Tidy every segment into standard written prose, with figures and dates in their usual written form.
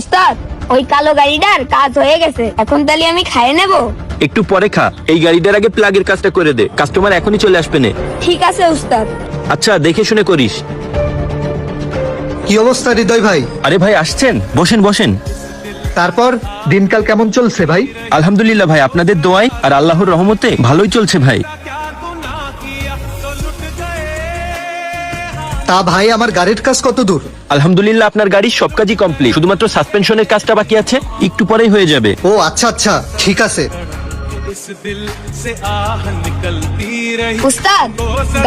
উস্তাদ, ওই কালো গাড়িটার কাজ হয়ে গেছে, এখন তাহলে আমি খাইয়ে নেব? একটু পরে খা, এই গাড়িটার আগে প্লাগের কাজটা করে দে, কাস্টমার এখনই চলে আসবে না। ঠিক আছে উস্তাদ। আচ্ছা, দেখে শুনে করিস। কি অবস্থা হৃদয় ভাই? আরে ভাই আসছেন, বসেন বসেন। তারপর দিনকাল কেমন চলছে ভাই? আলহামদুলিল্লাহ ভাই, আপনাদের দোয়ায় আর আল্লাহর রহমতে ভালোই চলছে ভাই। তা ভাই, আমার গাড়ির কাজ কত দূর? আলহামদুলিল্লাহ আপনার গাড়ির সব কাজই কমপ্লিট, শুধুমাত্র সাসপেনশনের কাজটা বাকি আছে, একটু পরেই হয়ে যাবে। ও আচ্ছা আচ্ছা, ঠিক আছে। উস্তাদ,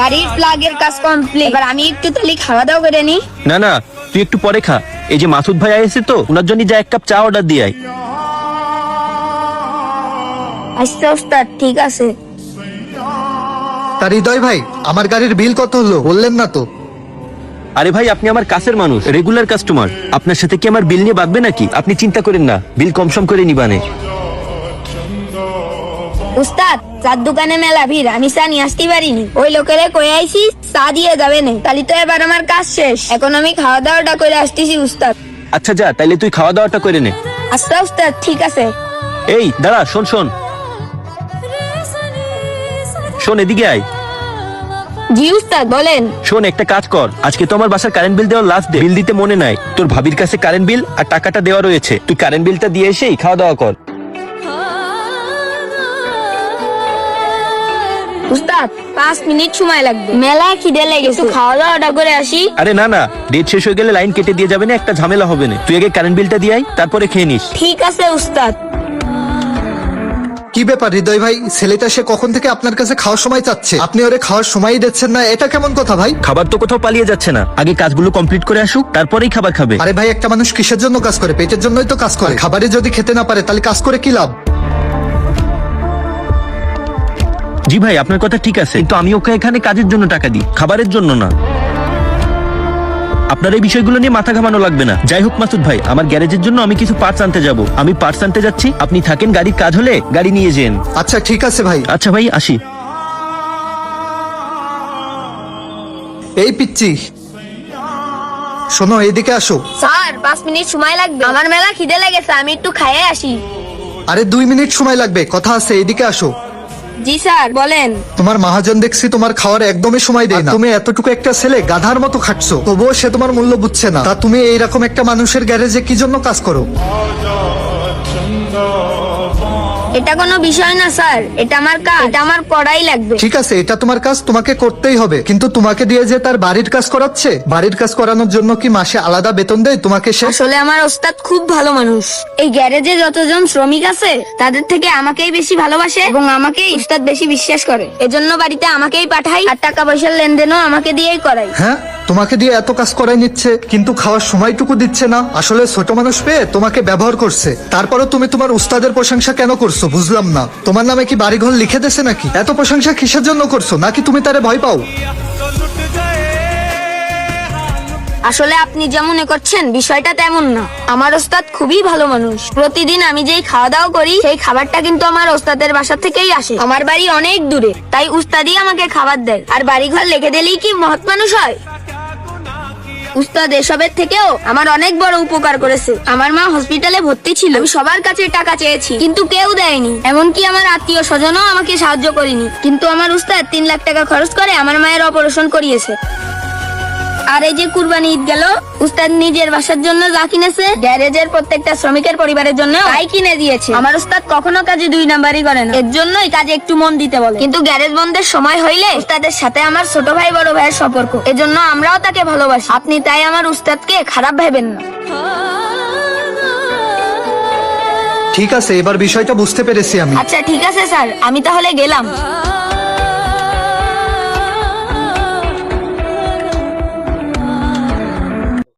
গাড়ির প্লাগের কাজ কমপ্লিট, এবার আমি একটু তাহলে খাওয়া দাওয়া করে নি। না না, তুই একটু পরে খা। এই যে মাসুদ ভাই আইছে তো, ওনার জন্য যা এক কাপ চা অর্ডার দিয়ে আয়। আচ্ছা উস্তাদ, ঠিক আছে। তা হৃদয় ভাই, আমার গাড়ির বিল কত হলো বললেন না তো? আরে ভাই, আপনি আমার কাছের মানুষ, রেগুলার কাস্টমার, আপনার সাথে কি আমার বিল নিয়ে বাঁধবে নাকি? আপনি চিন্তা করেন না, বিল কম সম করে নিবানে। উস্তাদ, চার দোকানে মেলা ভিড়, আমি চা নিয়ে আসতে পারিনি, ওই লোকেরে কয়ে আইছি চা দিয়ে যাবে না, তাহলে তো এবার আমার কাজ শেষ, এখন আমি খাওয়া দাওয়াটা করে আসতেছি উস্তাদ। আচ্ছা যা, তাইলে তুই খাওয়া দাওয়াটা করে নে। আচ্ছা উস্তাদ, ঠিক আছে। এই দাঁড়া, শোন শোন শোন, এদিকে আয়। জি উস্তাদ, বলেন। শোন, একটা কাজ কর, আজকে তো আমার বাসার কারেন্ট বিল দেওয়ার লাস্ট ডে, বিল দিতে মনে নাই, তোর ভাবির কাছে কারেন্ট বিল আর টাকাটা দেওয়া রয়েছে, তুই কারেন্ট বিলটা দিয়ে এসেই খাওয়া দাওয়া কর। উস্তাদ, 5 মিনিট সময় লাগবে, মেলা খিদে লেগেছে, খাওয়া দাওয়াটা করে আসি। আরে না না, ডেট শেষ হয়ে গেলে লাইন কেটে দিয়ে যাবে না, একটা ঝামেলা হবে না, তুই আগে কারেন্ট বিলটা দিয়ে আয়, তারপরে খেয়ে নিস। ঠিক আছে উস্তাদ। কি ব্যাপার হৃদয় ভাই, ছেলেটা সে কখন থেকে আপনার কাছে খাওয়ার সময় চাচ্ছে, আপনি ওরে খাওয়ার সময়ই দিচ্ছেন না, এটা কেমন কথা ভাই? খাবার তো কোথাও পালিয়ে যাচ্ছে না, আগে কাজগুলো কমপ্লিট করে আসুক, তারপরেই খাবার খাবে। আরে ভাই, একটা মানুষ কিসের জন্য কাজ করে? পেটের জন্যই তো কাজ করে। খাবারে যদি খেতে না পারে তাহলে কাজ করে কি লাভ? জি ভাই, আপনার কথা ঠিক আছে, কিন্তু আমি ওকে এখানে কাজের জন্য টাকা দিই, খাবারের জন্য না। আপনার এই বিষয়গুলো নিয়ে মাথা ঘামানো লাগবে না। যাই হোক মাসুদ ভাই, আমার গ্যারেজের জন্য আমি কিছু পার্টস আনতে যাব, আমি পার্টস আনতে যাচ্ছি, আপনি থাকেন, গাড়ির কাজ হলে গাড়ি নিয়ে যান। আচ্ছা ঠিক আছে ভাই। আচ্ছা ভাই, আসি। এই পিচ্চি, শোনো এদিকে আসো। স্যার, 5 মিনিট সময় লাগবে, আমার মেলা খিদে লেগেছে, আমি একটু খাইয়ে আসি। আরে 2 মিনিট সময় লাগবে, কথা আছে, এদিকে আসো। জি স্যার, বলেন। তোমার মহাজন দেখছি তোমার খাওয়ার একদমই সময় দেয় না, তুমি এতটুকু একটা ছেলে গাধার মতো খাটছো, তবুও সে তোমার মূল্য বুঝছে না। তা তুমি এইরকম একটা মানুষের গ্যারেজে কি জন্য কাজ করো? এটা কোনো বিষয় না স্যার, এটা আমার কাজ, এটা আমার করাই লাগবে। ঠিক আছে, এটা তোমার কাজ, তোমাকে করতেই হবে, কিন্তু তোমাকে দিয়ে যে তার বাড়ির কাজ করাচ্ছে, বাড়ির কাজ করানোর জন্য কি মাসে আলাদা বেতন দেয় তোমাকে সে? আসলে আমার ওস্তাদ খুব ভালো মানুষ, এই গ্যারেজে যতজন শ্রমিক আছে তাদের থেকে আমাকেই বেশি ভালোবাসে এবং আমাকেই ওস্তাদ বেশি বিশ্বাস করে, এজন্য বাড়িতে আমাকেই পাঠাই আর টাকা পয়সার লেনদেনও আমাকে দিয়েই করাই। হ্যাঁ, তোমাকে দিয়ে এত কাজ করাই নিচ্ছে, কিন্তু খাওয়ার সময়টুকু দিচ্ছে না। আসলে ছোট মানুষ পেয়ে তোমাকে ব্যবহার করছে, তারপরও তুমি তোমার উস্তাদের প্রশংসা কেন করছো বুঝলাম না। তোমার নামে কি বাড়িঘর লিখে দেছে নাকি? এত প্রশংসা কিসের জন্য করছো? নাকি তুমি তারে ভয় পাও? আসলে আপনি যেমন করছেন বিষয়টা তেমন না, আমার ওস্তাদ খুবই ভালো মানুষ, প্রতিদিন আমি যেই খাওয়া দাওয়া করি সেই খাবারটা কিন্তু আমার ওস্তাদের বাসা থেকেই আসে, আমার বাড়ি অনেক দূরে, তাই উস্তাদই আমাকে খাবার দেয়, আর বাড়ি ঘর লিখে দিলেই কি মহৎ মানুষ হয়? উস্তাদ এসবের থেকেও আমার অনেক বড় উপকার করেছে। আমার মা হসপিটালে ভর্তি ছিল, আমি সবার কাছে টাকা চেয়েছি কিন্তু কেউ দেয়নি, এমনকি আমার আত্মীয় স্বজনও আমাকে সাহায্য করেনি, কিন্তু আমার উস্তাদ 3 লাখ টাকা খরচ করে আমার মায়ের অপারেশন করিয়েছে। আর এই যে কুরবানি ঈদ গেল, উস্তাদ নিজের বাসার জন্য যা কিনেছে, গ্যারেজের প্রত্যেকটা শ্রমিকের পরিবারের জন্য তাই কিনে দিয়েছে। আমার উস্তাদ কখনো কাজে 2 নাম্বারই করে না, এর জন্যই কাজে একটু মন দিতে বলে, কিন্তু গ্যারেজ বন্ধের সময় হইলে উস্তাদের সাথে আমার ছোট ভাই বড় ভাইয়ের সম্পর্ক, এজন্য আমরাও তাকে ভালোবাসি। আপনি তাই আমার উস্তাদকে খারাপ ভাবেন না। ঠিক আছে, এবার বিষয়টা বুঝতে পেরেছি আমি। আচ্ছা ঠিক আছে স্যার, আমি তাহলে গেলাম।